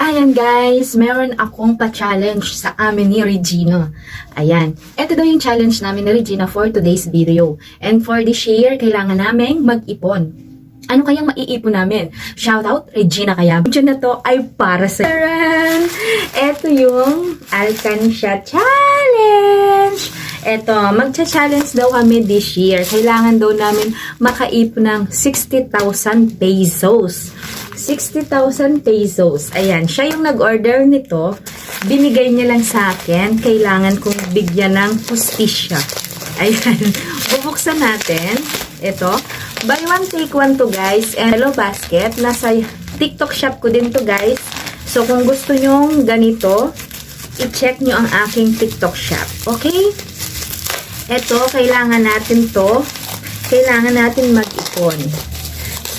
Ayan guys, meron akong pa-challenge sa amin ni Regina. Ayan, ito daw yung challenge namin ni Regina for today's video. And for this year, kailangan naming mag-ipon. Ano kayang maiipon namin? Shoutout, Regina kaya. Video na to ay para sa... Taran! Ito yung Alcansya Challenge! Ito, magcha-challenge daw kami this year. Kailangan daw namin makaipon ng 60,000 pesos. 60,000 pesos. Ayan, siya yung nag-order nito. Binigay niya lang sa akin. Kailangan kong bigyan ng hustisya. Ayan, bubuksan natin. Ito. Buy one, take one to guys. And hello basket. Nasa TikTok shop ko din to guys. So kung gusto nyong ganito, i-check nyo ang aking TikTok shop. Okay? Ito, kailangan natin to. Kailangan natin mag-ipon.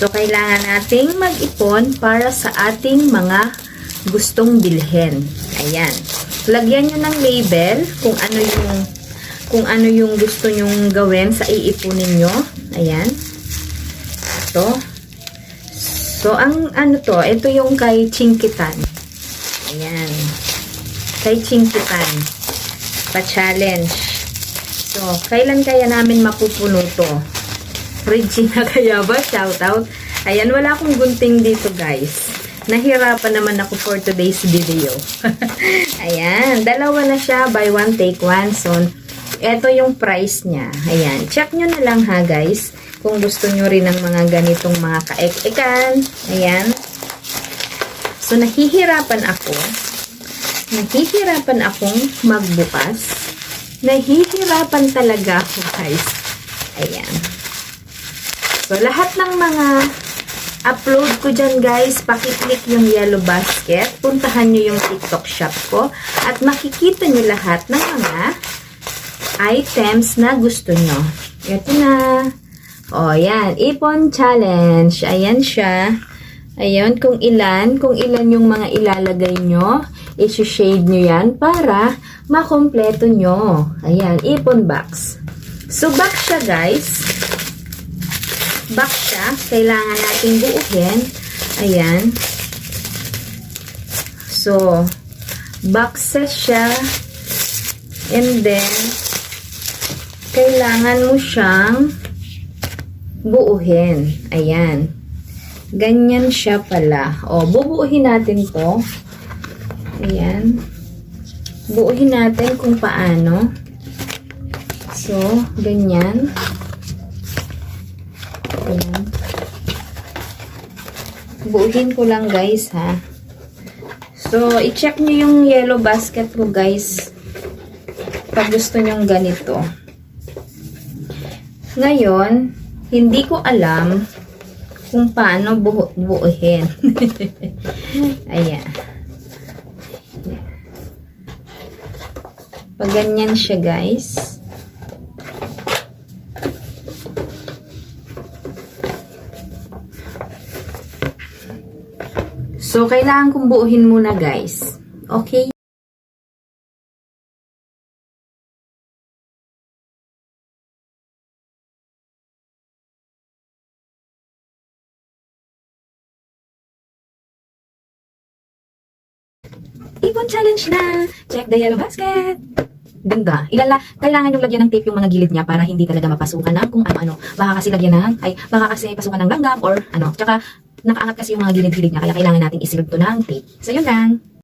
So, kailangan nating mag-ipon para sa ating mga gustong bilhin. Ayan. Lagyan nyo ng label kung ano yung gusto nyong gawin sa iipunin nyo. Ayan. Ito. So, ito yung kay Chinkitan. Ayan. Kay Chinkitan. Pa-challenge. So, kailan kaya namin mapupuno to? Regina kaya ba? Shoutout. Ayan, wala akong gunting dito guys. Nahirapan naman ako for today's video. Ayan, dalawa na siya. Buy one, take one. So, ito yung price niya. Ayan, check nyo na lang ha guys. Kung gusto nyo rin ng mga ganitong mga kaek-ekan. Ayan. So, nahihirapan akong magbukas. Nahihirapan talaga ako guys. Ayan. So, lahat ng mga upload ko dyan guys, pakiclick yung yellow basket. Puntahan nyo yung TikTok shop ko. At makikita nyo lahat ng mga items na gusto nyo. Ito na. O, yan. Ipon challenge. Ayan siya. Ayan, kung ilan yung mga ilalagay nyo. I-shade nyo yan para makompleto nyo. Ayan, ipon box. So, box siya guys. Box siya. Kailangan natin buuhin. Ayan. So, boxes siya. And then, kailangan mo siyang buuhin. Ayan. Ganyan siya pala. O, bubuuhin natin to. Ayan. Buuhin natin kung paano. So, ganyan. Ayan. Buuhin ko lang guys ha. So, i-check nyo yung yellow basket ko guys. Pag gusto nyong ganito. Ngayon, hindi ko alam kung paano buuhin. Ayan. Pag ganyan siya guys. So, kailangan kong buuhin muna guys. Okay? Ipon challenge na! Check the yellow basket! Ganda. Kailangan yung lagyan ng tape yung mga gilid niya para hindi talaga mapasukan ng kung ano-ano. Baka kasi baka kasi pasukan ng langgam or ano. Tsaka, nakaangat kasi yung mga gilid-gilid niya kaya kailangan natin isilid to ng tape. So, yun lang.